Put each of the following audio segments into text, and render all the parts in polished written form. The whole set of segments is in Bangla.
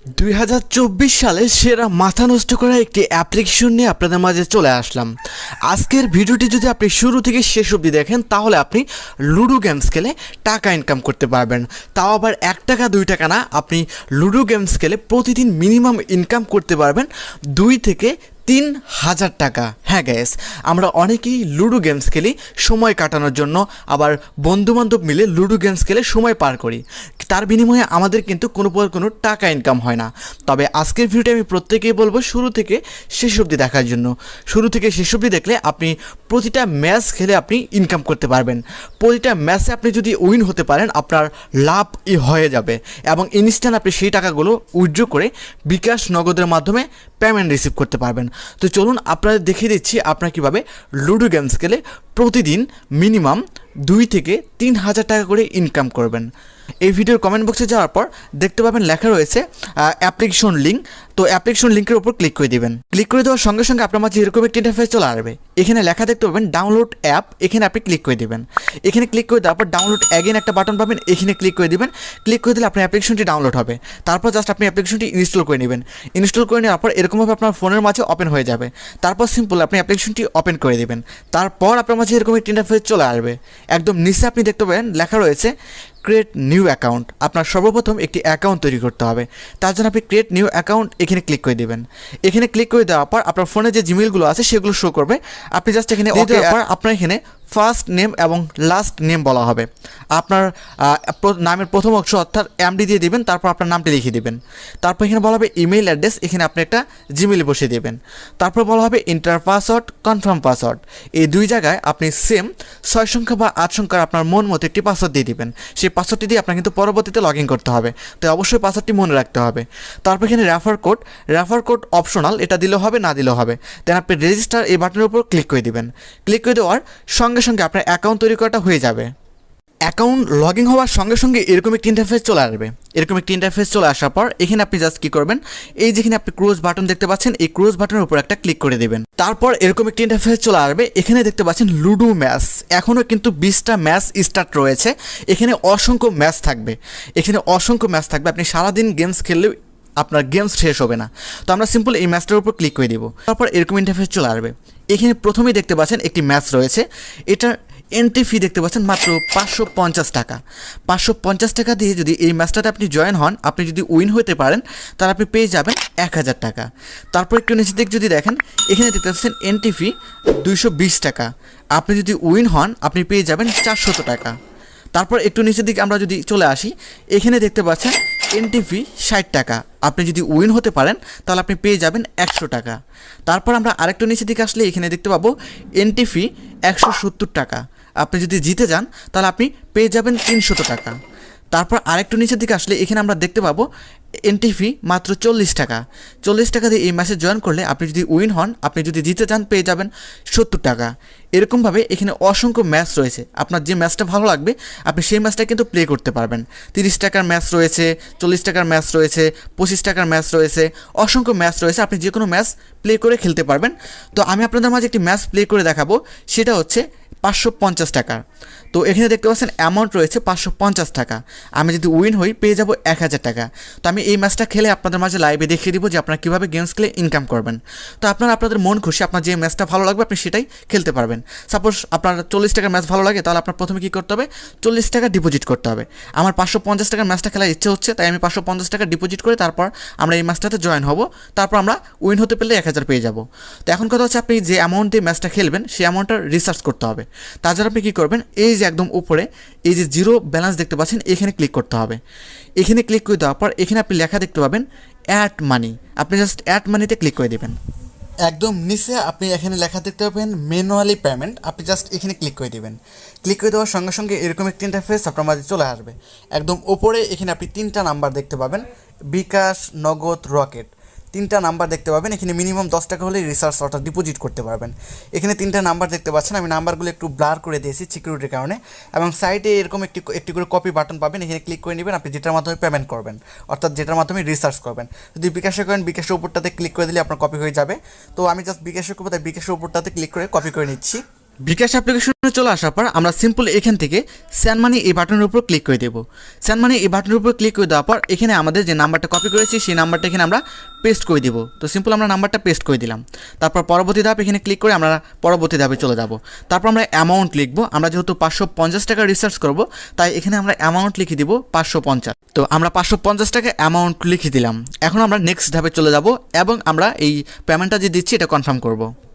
2024 সালে সেরা মাথা নষ্ট করা একটি অ্যাপ্লিকেশন নিয়ে আপনাদের মাঝে চলে আসলাম। আজকের ভিডিওটি যদি আপনি শুরু থেকে শেষ অবধি দেখেন তাহলে আপনি লুডো গেমস খেলে টাকা ইনকাম করতে পারবেন, তাও আবার 1 টাকা 2 টাকা না। আপনি লুডো গেমস খেলে প্রতিদিন মিনিমাম ইনকাম করতে পারবেন 2 থেকে 3,000 টাকা। হ্যাঁ গ্যাস, আমরা অনেকেই লুডো গেমস খেলি সময় কাটানোর জন্য, আবার বন্ধুবান্ধব মিলে লুডো গেমস খেলে সময় পার করি, তার বিনিময়ে আমাদের কিন্তু কোনো টাকা ইনকাম হয় না। তবে আজকের ভিডিওটি আমি প্রত্যেকেই বলবো শুরু থেকে শেষ অবধি দেখার জন্য। শুরু থেকে শেষ অবধি দেখলে আপনি প্রতিটা ম্যাচ খেলে আপনি ইনকাম করতে পারবেন। প্রতিটা ম্যাচে আপনি যদি উইন হতে পারেন আপনার লাভ হয়ে যাবে এবং ইনস্ট্যান্ট আপনি সেই টাকাগুলো উইথড্র করে বিকাশ নগদের মাধ্যমে পেমেন্ট রিসিভ করতে পারবেন। তো চলুন আপনাদের দেখিয়ে দিচ্ছি আপনারা কীভাবে লুডো গেমস খেলে প্রতিদিন মিনিমাম 2 থেকে 3,000 টাকা করে ইনকাম করবেন। এই ভিডিওর কমেন্ট বক্সে যাওয়ার পর দেখতে পাবেন লেখা রয়েছে অ্যাপ্লিকেশন লিঙ্ক। তো অ্যাপ্লিকেশন লিঙ্কের উপর ক্লিক করে দিবেন। ক্লিক করে দেওয়ার সঙ্গে সঙ্গে আপনার মাঝে এরকম একটি ইন্টারফেস চলে আসবে। এখানে লেখা দেখতে পাবেন ডাউনলোড অ্যাপ, এখানে আপনি ক্লিক করে দিবেন। এখানে ক্লিক করে দেওয়ার পর ডাউনলোড অ্যাগেন একটা বাটন পাবেন, এখানে ক্লিক করে দিবেন। ক্লিক করে দিলে আপনার অ্যাপ্লিকেশনটি ডাউনলোড হবে। তারপর জাস্ট আপনি অ্যাপ্লিকেশনটি ইনস্টল করে নেবেন। ইনস্টল করে নেওয়ার পর এরকমভাবে আপনার ফোনের মাঝে ওপেন হয়ে যাবে। তারপর সিম্পল আপনি অ্যাপ্লিকেশনটি ওপেন করে দেবেন। তারপর আপনার মাঝে এরকম একটি ইন্টারফেস চলে আসবে। একদম নিচে আপনি দেখতে পাবেন লেখা রয়েছে ক্রিয়েট নিউ অ্যাকাউন্ট। আপনার সর্বপ্রথম একটি অ্যাকাউন্ট তৈরি করতে হবে। তার জন্য আপনি ক্রিয়েট নিউ অ্যাকাউন্ট এখানে ক্লিক করে দেবেন। এখানে ক্লিক করে দেওয়ার পর আপনার ফোনে যে জিমেইলগুলো আছে সেগুলো শো করবে। আপনি জাস্ট এখানে ওকে দেওয়ার পর আপনার এখানে ফার্স্ট নেম এবং লাস্ট নেম বলা হবে। আপনার নামের প্রথম অক্ষর অর্থাৎ এমডি দিয়ে দিবেন, তারপর আপনার নামটি লিখে দিবেন। তারপর এখানে বলা হবে ইমেইল অ্যাড্রেস, এখানে আপনি একটা জিমেইল বসিয়ে দেবেন। তারপর বলা হবে এন্টার পাসওয়ার্ড, কনফার্ম পাসওয়ার্ড। এই 2 জায়গায় আপনি সেম 6 সংখ্যা বা 8 সংখ্যার আপনার মন মতো একটি পাসওয়ার্ড দিয়ে দিবেন। সেই পাসওয়ার্ডটি দিয়ে আপনার কিন্তু পরবর্তীতে লগ ইন করতে হবে, তো অবশ্যই পাসওয়ার্ডটি মনে রাখতে হবে। তারপর এখানে রেফার কোড অপশনাল, এটা দিলেও হবে না দিলেও হবে। দেন আপনি রেজিস্টার এই বাটনের উপর ক্লিক করে দিবেন। ক্লিক করে দেওয়ার সঙ্গে সঙ্গে আপনার অ্যাকাউন্ট তৈরি করাটা হয়ে যাবে। অ্যাকাউন্ট লগ ইন হওয়ার সঙ্গে সঙ্গে এরকম একটি ইন্টারফেস চলে আসবে। এরকম একটি ইন্টারফেস চলে আসার পর এখানে আপনি জাস্ট কী করবেন, এই যেখানে আপনি ক্রস বাটন দেখতে পাচ্ছেন এই ক্রস বাটনের উপর একটা ক্লিক করে দেবেন। তারপর এরকম একটি ইন্টারফেস চলে আসবে। এখানে দেখতে পাচ্ছেন লুডো ম্যাচ, এখনও কিন্তু 20টা ম্যাচ স্টার্ট রয়েছে। এখানে অসংখ্য ম্যাচ থাকবে, আপনি সারাদিন গেমস খেললেও আপনার গেমস শেষ হবে না। তো আমরা সিম্পল এই ম্যাচটার উপর ক্লিক করে দেবো। তারপর এরকম ইন্টারফেস চলে আসবে। এখানে প্রথমেই দেখতে পাচ্ছেন একটি ম্যাচ রয়েছে, এটার এন্ট্রি ফি দেখতে পাচ্ছেন মাত্র 550 টাকা। 550 টাকা দিয়ে যদি এই ম্যাচটাতে আপনি জয়েন হন, আপনি যদি উইন হতে পারেন তাহলে আপনি পেয়ে যাবেন 1000 টাকা। তারপর একটু নিচের দিক যদি দেখেন এখানে দেখতে পাচ্ছেন এন্ট্রি ফি 220 টাকা। আপনি যদি উইন হন আপনি পেয়ে যাবেন 400 টাকা। তারপর একটু নিচের দিকে আমরা যদি চলে আসি, এখানে দেখতে পাচ্ছেন এন্ট্রি ফি 60 টাকা। আপনি যদি উইন হতে পারেন তাহলে আপনি পেয়ে যাবেন 100 টাকা। তারপর আমরা আরেকটু নিচের দিকে আসলে এখানে দেখতে পাবো এন্ট্রি ফি 170 টাকা। আপনি যদি জিতে যান তাহলে আপনি পেয়ে যাবেন 300 টাকা। তারপর আরেকটু নিচের দিকে আসলে এখানে আমরা দেখতে পাবো এন্ট্রি ফি মাত্র 40 টাকা। 40 টাকা দিয়ে এই ম্যাচে জয়েন করলে আপনি যদি উইন হন, আপনি যদি জিতে যান পেয়ে যাবেন 70 টাকা। এরকমভাবে এখানে অসংখ্য ম্যাচ রয়েছে। আপনার যে ম্যাচটা ভালো লাগবে আপনি সেই ম্যাচটা কিন্তু প্লে করতে পারবেন। 30 টাকার ম্যাচ রয়েছে, 40 টাকার ম্যাচ রয়েছে, 25 টাকার ম্যাচ রয়েছে, অসংখ্য ম্যাচ রয়েছে। আপনি যে কোনো ম্যাচ প্লে করে খেলতে পারবেন। তো আমি আপনাদের মাঝে একটি ম্যাচ প্লে করে দেখাবো, সেটা হচ্ছে 550 টাকা। তো এখানে দেখতে পাচ্ছেন অ্যামাউন্ট রয়েছে 550 টাকা। আমি যদি উইন হই পেয়ে যাব 1000 টাকা। তো আমি এই ম্যাচটা খেলে আপনাদের মাঝে লাইভে দেখিয়ে দিব যে আপনারা কীভাবে গেমস খেলে ইনকাম করবেন। তো আপনাদের মন খুশি, আপনার যে ম্যাচটা ভালো লাগবে আপনি সেটাই খেলতে পারবেন। সাপোজ আপনার 40 টাকার ম্যাচ ভালো লাগে, তাহলে আপনার প্রথমে কী করতে হবে, 40 টাকা ডিপোজিট করতে হবে। আমার 550 টাকার ম্যাচটা খেলার ইচ্ছে হচ্ছে, তাই আমি 550 টাকা ডিপোজিট করে তারপর আমরা এই ম্যাচটাতে জয়েন হব। তারপর আমরা উইন হতে পেলে 1000 পেয়ে যাব। তো এখন কথা হচ্ছে আপনি যে অ্যামাউন্ট দিয়ে ম্যাচটা খেলবেন সেই অ্যামাউন্টটা রিসার্চ করতে হবে। তাছাড়া আপনি কী করবেন, এই যে একদম উপরে এই যে জিরো ব্যালেন্স দেখতে পাচ্ছেন এখানে ক্লিক করতে হবে। এখানে ক্লিক করে দেওয়ার পর এখানে আপনি লেখা দেখতে পাবেন অ্যাড মানি। আপনি জাস্ট অ্যাড মানিতে ক্লিক করে দেবেন। একদম নিচে আপনি এখানে লেখা দেখতে পাবেন ম্যানুয়ালি পেমেন্ট, আপনি জাস্ট এখানে ক্লিক করে দেবেন। ক্লিক করে দেওয়ার সঙ্গে সঙ্গে এরকম একটি ইন্টারফেস আপনার মাঝে চলে আসবে। একদম ওপরে এখানে আপনি 3টা নাম্বার দেখতে পাবেন, বিকাশ, নগদ, রকেট। 3টা নাম্বার দেখতে পাবেন। এখানে মিনিমাম 10 টাকা হলে রিসার্চ অর্থাৎ ডিপোজিট করতে পারবেন। এখানে 3টা নাম্বার দেখতে পাচ্ছেন, আমি নাম্বারগুলো একটু ব্লার করে দিয়েছি সিকিউরিটির কারণে। এবং সাইডে এরকম একটি করে কপি বাটন পাবেন, এখানে ক্লিক করে নেবেন। আপনি যেটার মাধ্যমে পেমেন্ট করবেন অর্থাৎ যেটার মাধ্যমে রিসার্চ করবেন। যদি বিকাশে করেন বিকাশের উপরটাতে ক্লিক করে দিলে আপনার কপি হয়ে যাবে। তো আমি জাস্ট বিকাশের উপরটাতে ক্লিক করে কপি করে নিচ্ছি। বিকাশ অ্যাপ্লিকেশনে চলে আসার পর আমরা সিম্পল এখান থেকে সেন্ড মানি এই বাটনের উপর ক্লিক করে দেবো। সেন্ড মানি এই বাটনের উপর ক্লিক করে দেওয়ার পর এখানে আমাদের যে নাম্বারটা কপি করেছি সেই নাম্বারটা এখানে আমরা পেস্ট করে দেবো। তো সিম্পল আমরা নাম্বারটা পেস্ট করে দিলাম। তারপর পরবর্তী ধাপ এখানে ক্লিক করে আমরা পরবর্তী ধাপে চলে যাব। তারপর আমরা অ্যামাউন্ট লিখবো। আমরা যেহেতু 550 টাকা রিসার্চ করব, তাই এখানে আমরা অ্যামাউন্ট লিখে দিব 550। তো আমরা 550 টাকা অ্যামাউন্ট লিখে দিলাম। এখন আমরা নেক্সট ধাপে চলে যাব এবং আমরা এই পেমেন্টটা যে দিচ্ছি এটা কনফার্ম করব।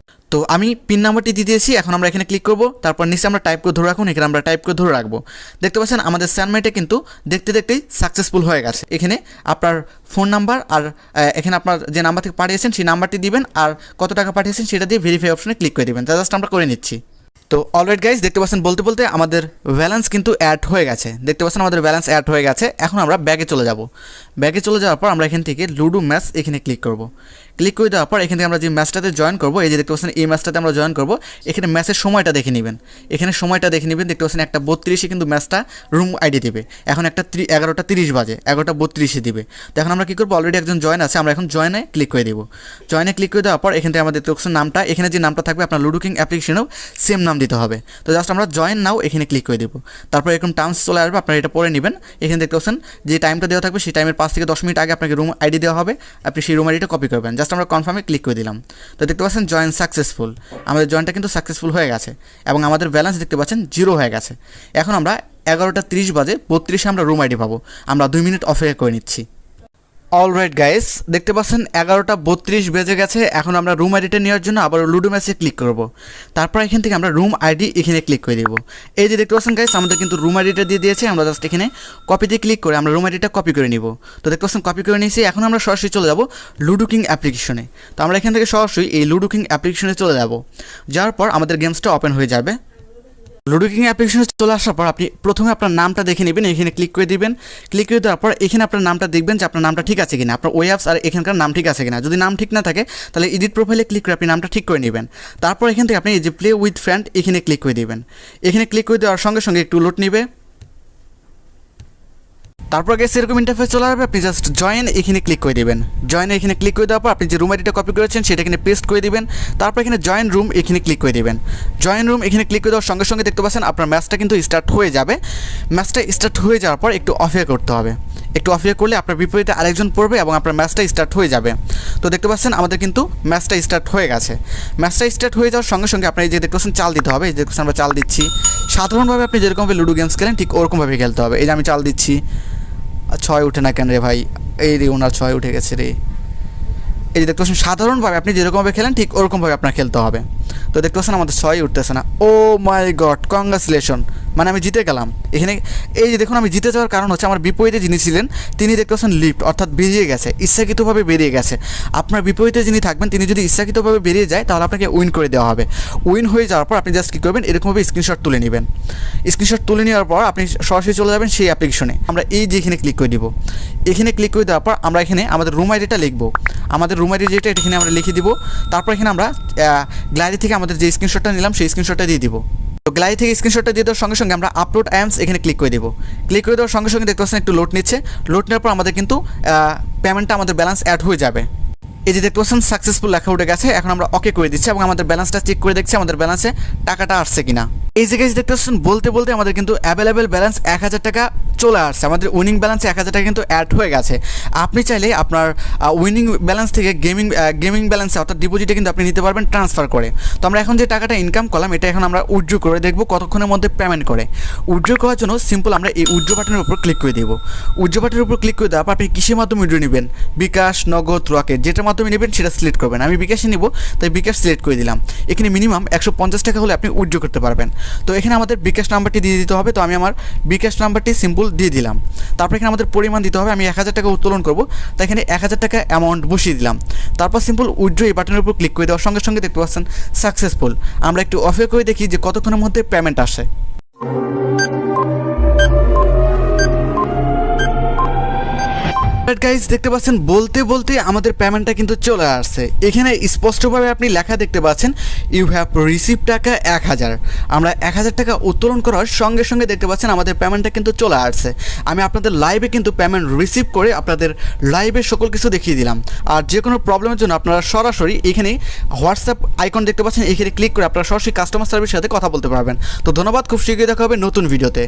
তো আমি পিন নাম্বারটি দিয়ে দিয়েছি। এখন আমরা এখানে ক্লিক করব। তারপর নিচে আমরা টাইপ করে ধরে রাখুন, এখানে আমরা টাইপ করে ধরে রাখবো। দেখতে পাচ্ছেন আমাদের সেন্ড মানিটা কিন্তু দেখতে দেখতেই সাকসেসফুল হয়ে গেছে। এখানে আপনার ফোন নাম্বার আর এখানে আপনার যে নাম্বার থেকে পাঠিয়েছেন সেই নাম্বারটি দিবেন, আর কত টাকা পাঠিয়েছেন সেটা দিয়ে ভেরিফাই অপশনে ক্লিক করে দেবেন। জাস্ট আমরা করে নিচ্ছি। তো অলরাইট গাইজ, দেখতে পাচ্ছেন বলতে বলতে আমাদের ব্যালেন্স কিন্তু অ্যাড হয়ে গেছে। দেখতে পাচ্ছেন আমাদের ব্যালেন্স অ্যাড হয়ে গেছে। এখন আমরা ব্যাগে চলে যাব। ব্যাগে চলে যাওয়ার পর আমরা এখান থেকে লুডো ম্যাচ এখানে ক্লিক করব। ক্লিক করে দেওয়ার পর এখান থেকে আমরা যে ম্যাচটাতে জয়েন করবো, এই যে দেখতে পাচ্ছেন এই ম্যাচটাতে আমরা জয়েন করবো। এখানে ম্যাচের সময়টা দেখে নেবেন। এখানে সময়টা দেখে নেবেন। দেখতে পাচ্ছেন 1:32 কিন্তু ম্যাচটা রুম আইডি দেবে। এখন 11:30 বাজে, 11:32 দিবে। তো এখন আমরা কী করবো, অলরেডি একজন জয়েন আছে, আমরা এখন জয়েনে ক্লিক করে দেবো। জয়েনে ক্লিক করে দেওয়ার পর এখান থেকে আমাদের দেখতে পাচ্ছেন নামটা, এখানে যে নামটা থাকবে আপনার লুডো কিং অ্যাপ্লিকেশনেও সেম নাম দিতে হবে। তো জাস্ট আমরা জয়েন নাও এখানে ক্লিক করে দেবো। তারপর এরকম টার্মস চলে আসবে, আপনারা এটা পড়ে নেবেন। এখানে দেখতে পাচ্ছেন যে টাইমটা দেওয়া থাকবে সেই টাইমের 5 থেকে 10 মিনিট আগে আপনাকে রুম আইডি দেওয়া হবে। আপনি সেই রুম আইডিটা কপি করবেন। জাস্ট আমরা কনফার্মে ক্লিক করে দিলাম। তো দেখতে পাচ্ছেন জয়েন সাকসেসফুল। আমাদের জয়েনটা কিন্তু সাকসেসফুল হয়ে গেছে এবং আমাদের ব্যালেন্স দেখতে পাচ্ছেন 0 হয়ে গেছে। এখন আমরা 11:30 বাজে 32 আমরা রুম আইডি পাবো। আমরা 2 মিনিট অপেক্ষা করে নিচ্ছি। অলরাইট গাইস, দেখতে পাচ্ছেন 11:32 বেজে গেছে। এখন আমরা রুম আইডিটা নেওয়ার জন্য আবার লুডো ম্যাচে ক্লিক করব। তারপর এখান থেকে আমরা রুম আইডি এখানে ক্লিক করে দেবো। এই যে দেখতে পাচ্ছেন গাইস, আমাদের কিন্তু রুম আইডিটা দিয়ে দিয়েছে। আমরা জাস্ট এখানে কপিতে ক্লিক করে আমরা রুম আইডিটা কপি করে নিব। তো দেখতে পাচ্ছেন কপি করে নিয়েছি। এখন আমরা সরাসরি চলে যাব লুডো কিং অ্যাপ্লিকেশনে। তো আমরা এখান থেকে সরাসরি এই লুডো কিং অ্যাপ্লিকেশনে চলে যাব। যাওয়ার পর আমাদের গেমসটা ওপেন হয়ে যাবে। লুডো কিং অ্যাপ্লিকেশনে চলে আসার পর আপনি প্রথমে আপনার নামটা দেখে নেবেন, এখানে ক্লিক করে দিবেন। ক্লিক করে দেওয়ার পর এখানে আপনার নামটা দেখবেন যে আপনার নামটা ঠিক আছে কিনা, আপনার ওই অ্যাপস আর এখানকার নাম ঠিক আছে কিনা। যদি নাম ঠিক না থাকে তাহলে এডিট প্রোফাইলে ক্লিক করে আপনি নামটা ঠিক করে নেবেন। তারপর এখান থেকে আপনি এই যে প্লে উইথ ফ্রেন্ড এখানে ক্লিক করে দিবেন। এখানে ক্লিক করে দেওয়ার সঙ্গে সঙ্গে একটু লোড নেবে। তারপর গেছে এরকম ইন্টারফেস চলে আসবে। আপনি জাস্ট জয়েন এখানে ক্লিক করে দেবেন। জয়েন এখানে ক্লিক করে দেওয়ার পর আপনি যে রুম আইডিটা কপি করেছেন সেটা এখানে পেস্ট করে দিবেন। তারপর এখানে জয়েন রুম এখানে ক্লিক করে দেবেন। জয়েন রুম এখানে ক্লিক করে দেওয়ার সঙ্গে সঙ্গে দেখতে পাচ্ছেন আপনার ম্যাচটা কিন্তু স্টার্ট হয়ে যাবে। ম্যাচটা স্টার্ট হয়ে যাওয়ার পর একটু অপেক্ষা করতে হবে। একটু অপেক্ষা করলে আপনার বিপরীতে আরেকজন পড়বে এবং আপনার ম্যাচটা স্টার্ট হয়ে যাবে। তো দেখতে পাচ্ছেন আমাদের কিন্তু ম্যাচটা স্টার্ট হয়ে গেছে। ম্যাচটা স্টার্ট হয়ে যাওয়ার সঙ্গে সঙ্গে আপনি যে দেখতে পাচ্ছেন চাল দিতে হবে। এই যে দেখতে পাচ্ছেন আমরা চাল দিচ্ছি। সাধারণভাবে আপনি যেরকমভাবে লুডো গেমস খেলেন ঠিক ওরকমভাবে খেলতে হবে। এই যে আমি চাল দিচ্ছি। 6 উঠে না কেন রে ভাই, এই রে ওনার 6 উঠে গেছে রে। এই যে দেখতে পাচ্ছেন সাধারণভাবে আপনি যেরকমভাবে খেলেন ঠিক ওরকমভাবে আপনার খেলতে হবে। তো দেখতে পাচ্ছেন আমাদের 6 উঠতেছে না। ও মাই গড, কংগ্রাচুলেশন, মানে আমি জিতে গেলাম। এখানে এই যে দেখুন আমি জিতে যাওয়ার কারণ হচ্ছে আমার বিপরীতে যিনি ছিলেন তিনি দেখতে পাচ্ছেন লিফট অর্থাৎ বেরিয়ে গেছে, ইচ্ছাকৃতভাবে বেরিয়ে গেছে। আপনার বিপরীতে যিনি থাকবেন তিনি যদি ইচ্ছাকৃতভাবে বেরিয়ে যায় তাহলে আপনাকে উইন করে দেওয়া হবে। উইন হয়ে যাওয়ার পর আপনি জাস্ট কী করবেন, এরকমভাবে স্ক্রিনশট তুলে নেবেন। স্ক্রিনশট তুলে নেওয়ার পর আপনি সরাসরি চলে যাবেন সেই অ্যাপ্লিকেশনে। আমরা এই যে এখানে ক্লিক করে দিব। এখানে ক্লিক করে দেওয়ার পর আমরা এখানে আমাদের রুম আইডিটা লিখবো। আমাদের রুম আইডি যেটা এখানে আমরা লিখে দিব। তারপর এখানে আমরা গ্যালারি থেকে আমাদের যে স্ক্রিনশটটা নিলাম সেই স্ক্রিনশটটা দিয়ে দিব। তো গ্যালারি থেকে স্ক্রিনশটটা দিয়ে দেওয়ার সঙ্গে সঙ্গে আমরা আপলোড অ্যামস এখানে ক্লিক করে দেবো। ক্লিক করে দেওয়ার সঙ্গে সঙ্গে দেখতে পাচ্ছেন একটু লোড নিচ্ছে। লোড নেওয়ার পর আমাদের কিন্তু পেমেন্টটা আমাদের ব্যালেন্স অ্যাড হয়ে যাবে। এই যে দেখতে পাচ্ছেন সাকসেসফুল লেখা উঠে গেছে। এখন আমরা ওকে করে দিচ্ছি এবং আমাদের ব্যালেন্সটা চেক করে দেখছি আমাদের ব্যালেন্সে টাকাটা আসছে কিনা। এই জায়গায় দেখতে পাচ্ছেন বলতে বলতে আমাদের কিন্তু অ্যাভেলেবেল ব্যালেন্স 1000 টাকা চলে আসছে। আমাদের উইনিং ব্যালেন্সে 1000 টাকা কিন্তু অ্যাড হয়ে গেছে। আপনি চাইলে আপনার উইনিং ব্যালেন্স থেকে গেমিং ব্যালেন্সে অর্থাৎ ডিপোজিটে কিন্তু আপনি নিতে পারবেন ট্রান্সফার করে। তো আমরা এখন যে টাকাটা ইনকাম করলাম এটা এখন আমরা উইথড্র করে দেখব কতক্ষণের মধ্যে পেমেন্ট করে। উইথড্র করার জন্য সিম্পল আমরা এই উইথড্র বাটনের উপর ক্লিক করে দেবো। উইথড্র বাটনের উপর ক্লিক করে দেওয়ার পর আপনি কিসের মাধ্যমে উইথড্র নেবেন, বিকাশ, নগদ, রকেট, যেটার মাধ্যমে নেবেন সেটা সিলেক্ট করবেন। আমি বিকাশে নিব তাই বিকাশ সিলেক্ট করে দিলাম। এখানে মিনিমাম 150 টাকা হলে আপনি উইথড্র করতে পারবেন। তো এখানে আমাদের বিকাশ নাম্বারটি দিয়ে দিতে হবে। তো আমি আমার বিকাশ নাম্বারটি সিম্পল দিয়ে দিলাম। তারপর এখানে আমাদের পরিমাণ দিতে হবে। আমি 1000 টাকা উত্তোলন করব, তাই এখানে 1000 টাকা অ্যামাউন্ট বসিয়ে দিলাম। তারপর সিম্পল উইথড্র এই বাটনের উপর ক্লিক করে দেওয়ার সঙ্গে সঙ্গে দেখতে পাচ্ছেন সাকসেসফুল। আমরা একটু অপেক্ষা করে দেখি যে কতক্ষণের মধ্যে পেমেন্ট আসে। অলরাইট গাইস, দেখতে পাচ্ছেন বলতে বলতে আমাদের পেমেন্টটা কিন্তু চলে আসছে। এখানে স্পষ্টভাবে আপনি লেখা দেখতে পাচ্ছেন ইউ হ্যাভ রিসিভ টাকা 1000। আমরা 1000 টাকা উত্তোলন করার সঙ্গে সঙ্গে দেখতে পাচ্ছেন আমাদের পেমেন্টটা কিন্তু চলে আসছে। আমি আপনাদের লাইভে কিন্তু পেমেন্ট রিসিভ করে আপনাদের লাইভে সকল কিছু দেখিয়ে দিলাম। আর যে কোনো প্রবলেমের জন্য আপনারা সরাসরি এখানে হোয়াটসঅ্যাপ আইকন দেখতে পাচ্ছেন, এখানে ক্লিক করে আপনারা সরাসরি কাস্টমার সার্ভিসের সাথে কথা বলতে পারবেন। তো ধন্যবাদ, খুব শীঘ্রই দেখা হবে নতুন ভিডিওতে।